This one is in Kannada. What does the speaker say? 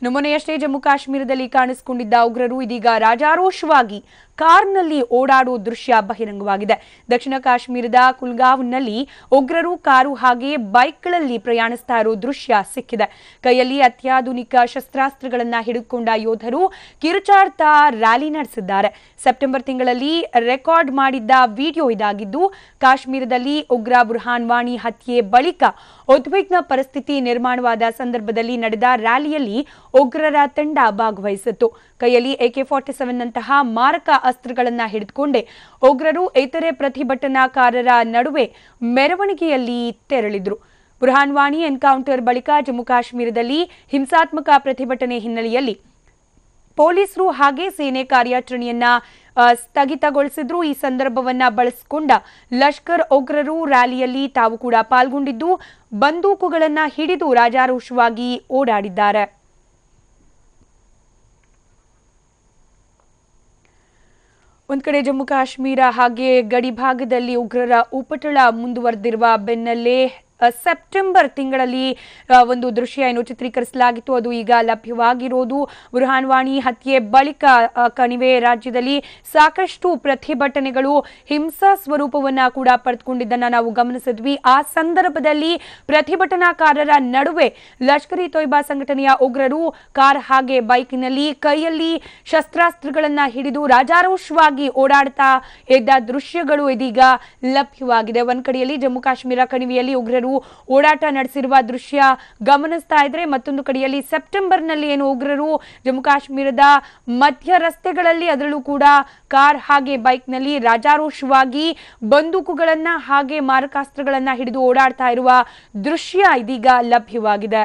ಮೊನ್ನೆಯಷ್ಟೇ ಜಮ್ಮು ಕಾಶ್ಮೀರದಲ್ಲಿ ಕಾಣಿಸಿಕೊಂಡಿದ್ದ ಉಗ್ರರು ಇದೀಗ ರಾಜಾರೋಷವಾಗಿ ಕಾರ್ನಲ್ಲಿ ಓಡಾಡುವ ದೃಶ್ಯ ಬಹಿರಂಗವಾಗಿದೆ. ದಕ್ಷಿಣ ಕಾಶ್ಮೀರದ ಕುಲ್ಗಾವ್ನಲ್ಲಿ ಉಗ್ರರು ಕಾರು ಹಾಗೆ ಬೈಕ್ಗಳಲ್ಲಿ ಪ್ರಯಾಣಿಸ್ತಾ ಇರೋ ದೃಶ್ಯ ಸಿಕ್ಕಿದೆ. ಕೈಯಲ್ಲಿ ಅತ್ಯಾಧುನಿಕ ಶಸ್ತ್ರಾಸ್ತ್ರಗಳನ್ನು ಹಿಡಿದುಕೊಂಡ ಯೋಧರು ಕಿರುಚಾಡ್ತಾ ರ್ಯಾಲಿ ನಡೆಸಿದ್ದಾರೆ. ಸೆಪ್ಟೆಂಬರ್ ತಿಂಗಳಲ್ಲಿ ರೆಕಾರ್ಡ್ ಮಾಡಿದ್ದ ವಿಡಿಯೋ ಇದಾಗಿದ್ದು, ಕಾಶ್ಮೀರದಲ್ಲಿ ಉಗ್ರ ಬುರ್ಹಾನ್ ವಾನಿ ಹತ್ಯೆ ಬಳಿಕ ಉದ್ವಿಗ್ನ ಪರಿಸ್ಥಿತಿ ನಿರ್ಮಾಣವಾದ ಸಂದರ್ಭದಲ್ಲಿ ನಡೆದ ರ್ಯಾಲಿಯಲ್ಲಿ ಉಗ್ರರ ತಂಡ ಭಾಗವಹಿಸಿತ್ತು. ಕೈಯಲ್ಲಿ AK-47 ನಂತಹ ಮಾರಕ ಅಸ್ತ್ರಗಳನ್ನು ಹಿಡಿದುಕೊಂಡೇ ಉಗ್ರರು ಇತರೆ ಪ್ರತಿಭಟನಾಕಾರರ ನಡುವೆ ಮೆರವಣಿಗೆಯಲ್ಲಿ ತೆರಳಿದ್ರು. ಬುರ್ಹಾನ್ ವಾನಿ ಎನ್ಕೌಂಟರ್ ಬಳಿಕ ಜಮ್ಮು ಕಾಶ್ಮೀರದಲ್ಲಿ ಹಿಂಸಾತ್ಮಕ ಪ್ರತಿಭಟನೆ ಹಿನ್ನೆಲೆಯಲ್ಲಿ ಪೊಲೀಸರು ಹಾಗೆ ಸೇನೆ ಕಾರ್ಯಾಚರಣೆಯನ್ನ ಸ್ಥಗಿತಗೊಳಿಸಿದ್ರು. ಈ ಸಂದರ್ಭವನ್ನ ಬಳಸಿಕೊಂಡ ಲಷ್ಕರ್ ಉಗ್ರರು ರ್ಯಾಲಿಯಲ್ಲಿ ತಾವು ಕೂಡ ಪಾಲ್ಗೊಂಡಿದ್ದು ಬಂದೂಕುಗಳನ್ನ ಹಿಡಿದು ರಾಜಾರೋಷವಾಗಿ ಓಡಾಡಿದ್ದಾರೆ. ಒಂದ್ ಕಡೆ ಜಮ್ಮು ಕಾಶ್ಮೀರ ಹಾಗೆ ಗಡಿ ಭಾಗದಲ್ಲಿ ಉಗ್ರರ ಉಪಟಳ ಮುಂದುವರೆದಿರುವ ಬೆನ್ನಲ್ಲೇ ಸೆಪ್ಟೆಂಬರ್ ತಿಂಗಳಲ್ಲಿ ಒಂದು ದೃಶ್ಯ ಏನು ಚಿತ್ರೀಕರಿಸಲಾಗಿತ್ತು, ಅದು ಈಗ ಲಭ್ಯವಾಗಿರೋದು. ಬುರ್ಹಾನ್ ವಾನಿ ಹತ್ಯೆ ಬಳಿಕ ಕಣಿವೆ ರಾಜ್ಯದಲ್ಲಿ ಸಾಕಷ್ಟು ಪ್ರತಿಭಟನೆಗಳು ಹಿಂಸಾ ಸ್ವರೂಪವನ್ನ ಕೂಡ ಪಡೆದುಕೊಂಡಿದ್ದನ್ನ ನಾವು ಗಮನಿಸಿದ್ವಿ. ಆ ಸಂದರ್ಭದಲ್ಲಿ ಪ್ರತಿಭಟನಾಕಾರರ ನಡುವೆ ಲಷ್ಕರ್ ಇ ತೊಯ್ಬಾ ಸಂಘಟನೆಯ ಉಗ್ರರು ಕಾರ್ ಹಾಗೆ ಬೈಕ್ನಲ್ಲಿ ಕೈಯಲ್ಲಿ ಶಸ್ತ್ರಾಸ್ತ್ರಗಳನ್ನ ಹಿಡಿದು ರಾಜಾರೋಷವಾಗಿ ಓಡಾಡ್ತಾ ಇದ್ದ ದೃಶ್ಯಗಳು ಇದೀಗ ಲಭ್ಯವಾಗಿದೆ. ಒಂದ್ ಕಡೆಯಲ್ಲಿ ಜಮ್ಮು ಕಾಶ್ಮೀರ ಕಣಿವೆಯಲ್ಲಿ ಉಗ್ರರು ಓಡಾಟ ನಡೆಸಿರುವ ದೃಶ್ಯ ಗಮನಿಸ್ತಾ ಇದ್ರೆ, ಮತ್ತೊಂದು ಕಡೆಯಲ್ಲಿ ಸೆಪ್ಟೆಂಬರ್ನಲ್ಲಿ ಏನು ಉಗ್ರರು ಜಮ್ಮು ಕಾಶ್ಮೀರದ ಮಧ್ಯ ರಸ್ತೆಗಳಲ್ಲಿ ಅದರಲ್ಲೂ ಕೂಡ ಕಾರ್ ಹಾಗೆ ಬೈಕ್ನಲ್ಲಿ ರಾಜಾರೋಷವಾಗಿ ಬಂದೂಕುಗಳನ್ನ ಹಾಗೆ ಮಾರಕಾಸ್ತ್ರಗಳನ್ನ ಹಿಡಿದು ಓಡಾಡ್ತಾ ಇರುವ ದೃಶ್ಯ ಇದೀಗ ಲಭ್ಯವಾಗಿದೆ.